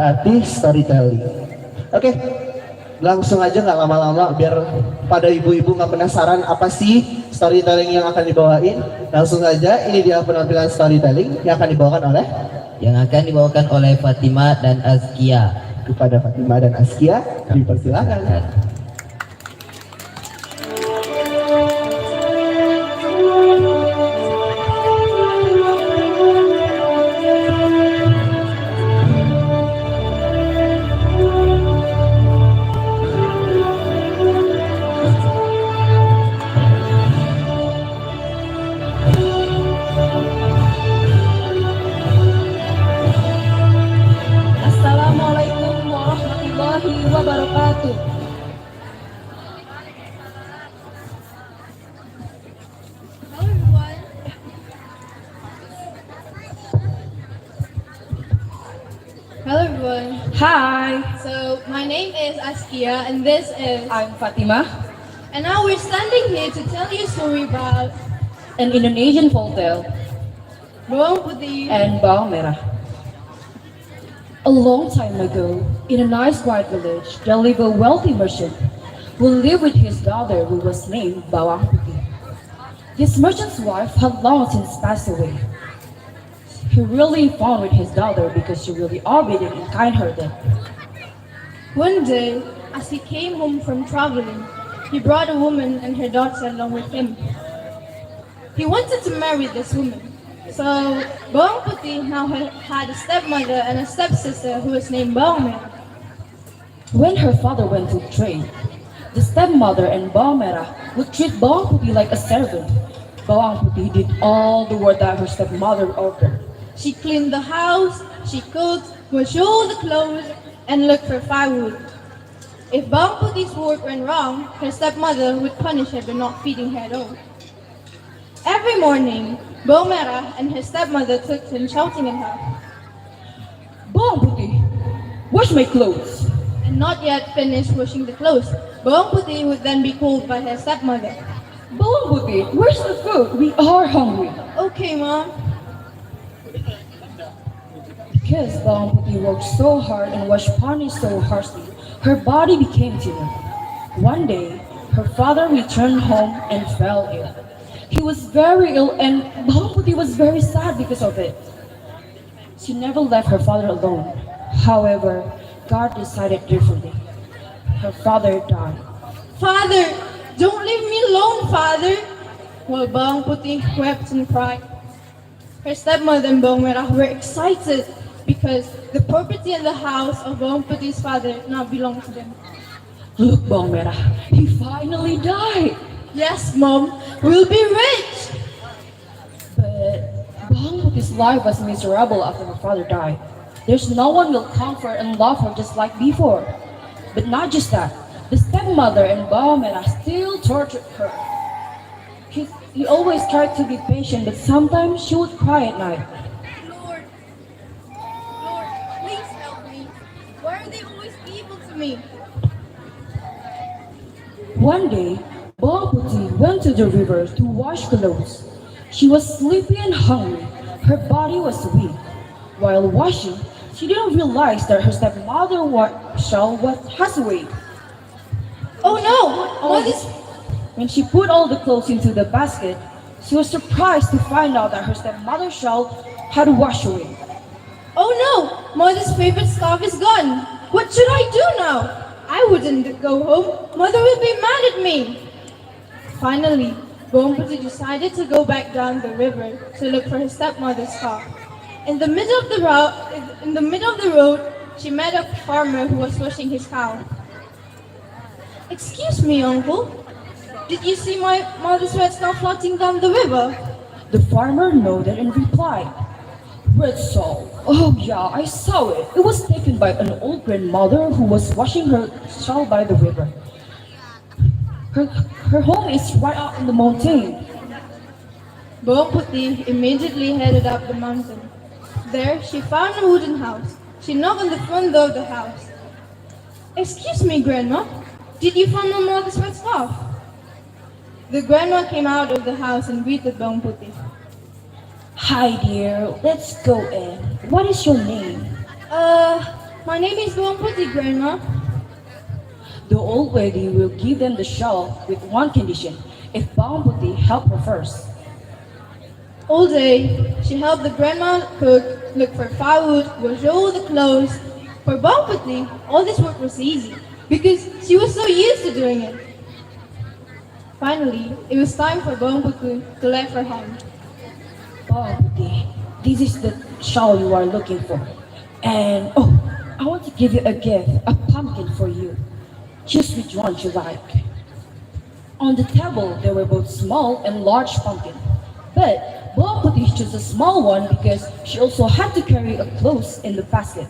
berarti storytelling. Oke, langsung aja nggak lama-lama biar pada ibu-ibu nggak penasaran apa sih storytelling yang akan dibawain. Langsung aja, ini dia penampilan storytelling yang akan dibawakan oleh Fatimah dan Azkia. Kepada Fatimah dan Azkia, dipersilakan. Wabarakatuh. Hello everyone. Hello everyone. Hi, So my name is Askia and this is I'm Fatimah, and now we're standing here to tell you a story about an Indonesian folktale, Bawang Putih. and Bawang Merah. A long time ago, in a nice quiet village, there lived a wealthy merchant who lived with his daughter who was named Bawang Putih. This merchant's wife had long since passed away. He really fond with his daughter because she really obedient and kind-hearted. One day, as he came home from traveling, he brought a woman and her daughter along with him. He wanted to marry this woman. So Bawang Putih now had a stepmother and a stepsister who was named Bawang Merah. When her father went to trade, the stepmother and Bawang Merah would treat Bawang Putih like a servant. Bawang Putih did all the work that her stepmother ordered. She cleaned the house, she cooked, washed all the clothes, and looked for firewood. If Bawang Putih's work went wrong, her stepmother would punish her by not feeding her at all. Every morning, Bawang Merah and her stepmother took turns shouting at her, Bawang Putih, wash my clothes. and not yet finished washing the clothes. Bawang Putih would then be called by her stepmother. Bawang Putih, where's the food? We are hungry. Okay, Mom. Because Bawang Putih worked so hard and was punished so harshly, her body became thinner. One day, her father returned home and fell ill. He was very ill and Bawang Putih was very sad because of it. She never left her father alone. However, God decided differently. Her father died. Father, don't leave me alone, Father. While Bawang Putih wept and cried. Her stepmother and Bawang Merah were excited because the property and the house of Bawang Putih's father now belonged to them. Look, Bawang Merah, he finally died. Yes, Mom, we'll be rich. But Bawang Putih's life was miserable after her father died. There's no one will comfort and love her just like before. But not just that, the stepmother and Bawang Merah still tortured her. He always tried to be patient, but sometimes she would cry at night. Lord, please help me. Why are they always evil to me? One day, Bawang Putih went to the river to wash clothes. She was sleepy and hungry. Her body was weak. While washing, she didn't realize that her stepmother has away. Oh no! Mother's When she put all the clothes into the basket, she was surprised to find out that her stepmother's shawl had washed away. Oh no! Mother's favorite scarf is gone. What should I do now? I wouldn't go home. Mother will be mad at me. Finally, Bawang Putih decided to go back down the river to look for his stepmother's scarf. In the middle of the road, she met a farmer who was washing his cow. Excuse me, uncle. Did you see my mother's red scarf floating down the river? The farmer nodded and replied, Red shawl. Oh yeah, I saw it. It was taken by an old grandmother who was washing her shawl by the river. Her home is right up in the mountain. Bawang Putih immediately headed up the mountain. There, she found a wooden house. She knocked on the front door of the house. Excuse me, Grandma. Did you find my mother's red scarf? The grandma came out of the house and greeted Bawang Putih. Hi dear, let's go in. What is your name? My name is Bongputi, Grandma. The old lady will give them the shell with one condition, if Bamputi help her first. All day, she helped the grandma cook, look for firewood, wash all the clothes. For Bongputi, all this work was easy because she was so used to doing it. Finally, it was time for Bongputi to leave her home. Bamputi, this is the shell you are looking for. And oh, I want to give you a gift, a pumpkin for you. Choose which one you like. On the table, there were both small and large pumpkin. But Bamputi chose a small one because she also had to carry a clothes in the basket.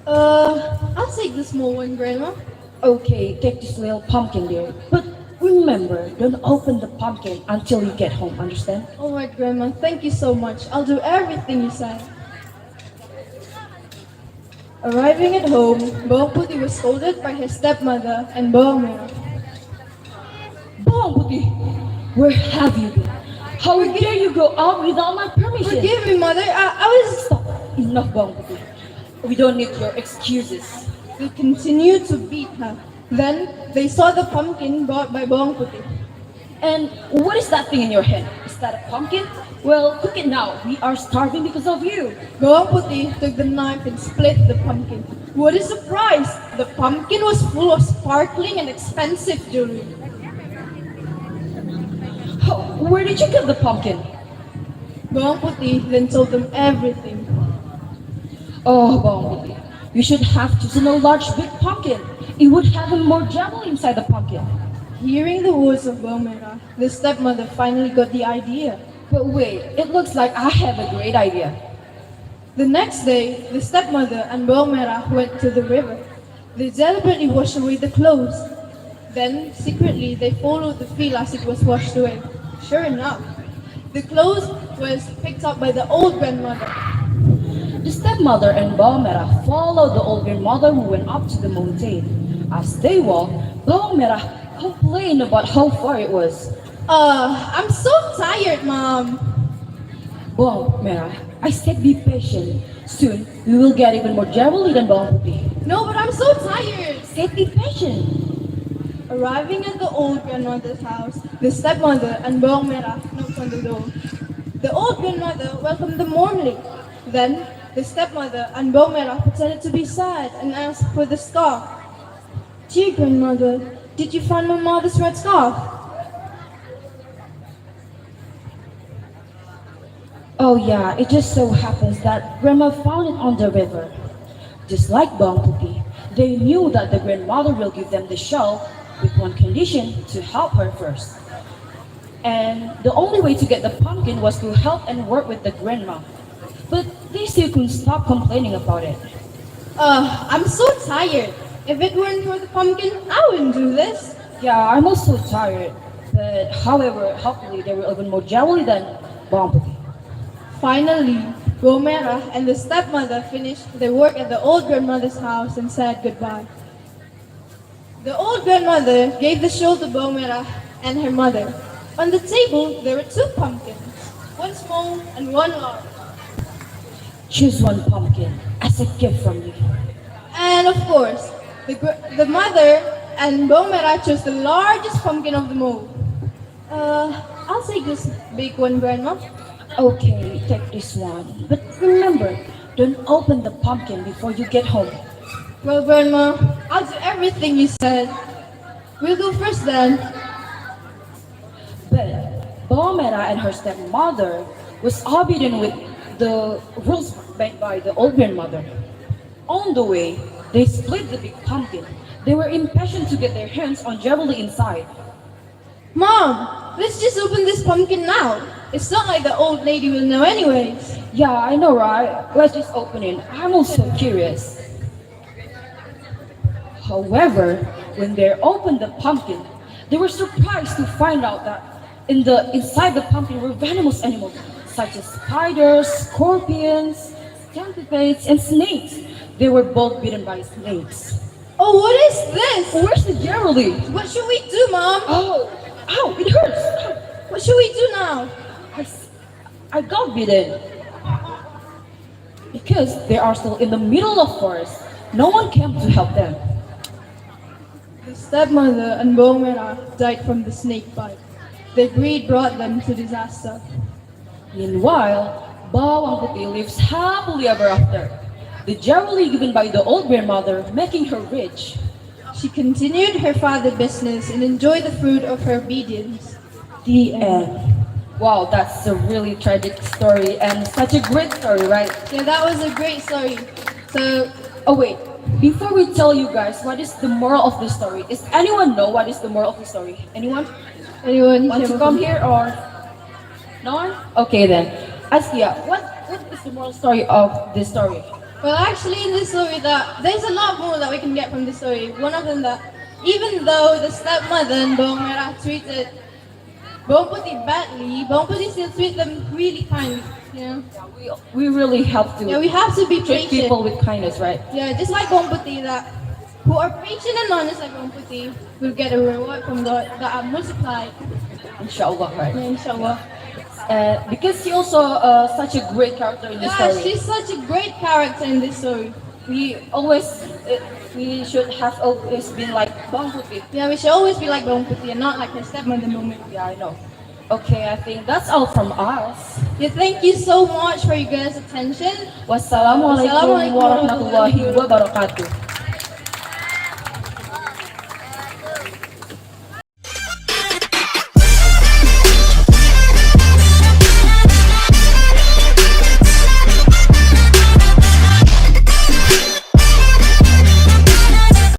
I'll take the small one, Grandma. Okay, take this little pumpkin there. But remember, don't open the pumpkin until you get home, understand? Alright, Grandma, thank you so much. I'll do everything you said. Arriving at home, Bongputi was scolded by his stepmother and Bongmera. Bamputi, where have you been? How dare you go out without my permission? Forgive me, Mother. I was... Stop. Enough, Bamputi. We don't need your excuses. They continued to beat her. Then they saw the pumpkin brought by Bongputi. And what is that thing in your hand? Is that a pumpkin? Well, cook it now. We are starving because of you. Bongputi took the knife and split the pumpkin. What a surprise! The pumpkin was full of sparkling and expensive jewelry. Oh, where did you get the pumpkin? Bongputi then told them everything. Oh, Bamputi, you should have chosen a large, big pumpkin. It would have more jewel inside the pumpkin. Hearing the words of Bongmera, the stepmother finally got the idea. But wait, it looks like I have a great idea. The next day, the stepmother and Bongmera went to the river. They deliberately washed away the clothes. Then, secretly, they followed the field as it was washed away. Sure enough, the clothes was picked up by the old grandmother. The stepmother and Bamera followed the old grandmother who went up to the mountain. As they walked, Bamera complained about how far it was. I'm so tired, Mom. Bamera, I said be patient. Soon, we will get even more jewelry than Bamputi. No, but I'm so tired. Said be patient. Arriving at the old grandmother's house, the stepmother and Bongmera knocked on the door. The old grandmother welcomed them warmly. Then, the stepmother and Bongmera pretended to be sad and asked for the scarf. Dear grandmother, did you find my mother's red scarf? Oh yeah, it just so happens that Grandma found it on the river. Just like Bamputi, they knew that the grandmother will give them the shell with one condition, to help her first. And the only way to get the pumpkin was to help and work with the grandma. But they still couldn't stop complaining about it. I'm so tired. If it weren't for the pumpkin, I wouldn't do this. Yeah, I'm also tired. But however, hopefully there will even more jewelry than Bamputi. Finally, Bongmera and the stepmother finished their work at the old grandmother's house and said goodbye. The old grandmother gave the shawl to Bongmera and her mother. On the table, there were two pumpkins, one small and one large. Choose one pumpkin as a gift from me. And of course, the mother and Bongmera chose the largest pumpkin of them all. I'll take this big one, Grandma. Okay, take this one. But remember, don't open the pumpkin before you get home. Well, Grandma, I'll do everything you said. We'll go first then. But Bongmera and her stepmother was obedient with the rules made by the old grandmother. On the way, they split the big pumpkin. They were impatient to get their hands on jewelry inside. Mom, let's just open this pumpkin now. It's not like the old lady will know anyways. Yeah, I know, right? Let's just open it. I'm also curious. However, when they opened the pumpkin, they were surprised to find out that inside the pumpkin were venomous animals such as spiders, scorpions, centipedes, and snakes. They were both bitten by snakes. Oh, what is this? Where's the jewelry? What should we do, Mom? Oh, ow, it hurts. What should we do now? I got bitten. Because they are still in the middle of forest, no one came to help them. The stepmother and Bawang Merah died from the snake bite. Their greed brought them to disaster. Meanwhile, Bawang Puti lives happily ever after. The jewelry given by the old grandmother, making her rich. She continued her father's business and enjoyed the fruit of her obedience. The end. Wow, that's a really tragic story and such a great story, right? Yeah, that was a great story. So, Oh wait, before we tell you guys what is the moral of the story, does anyone know what is the moral of the story? Anyone? anyone Want to come here or no one? Okay then. Askia, what is the moral story of this story? Well, actually, in this story, there's a lot more that we can get from this story. One of them that, even though the stepmother and Bawang Merah treated Bawang Puti badly, Bawang Puti still treat them really kindly. You know? We really have to Yeah, we have to be treat patient. people with kindness, right? Yeah, just like Bawang Puti, that who are patient and honest like Bawang Puti will get a reward from God that are multiplied. Inshallah, right? Yeah, inshallah. Because she also such a great character in the Yeah, story. she's such a great character in this story. We always, we should have always been like Bawang Puti. Yeah, we should always be like Bawang Puti and not like her stepmother moment. Yeah, I know. Okay, I think that's all from us. Yeah, thank you so much for your guys' attention. Wassalamualaikum Wassalamualaikum warahmatullahi wabarakatuh.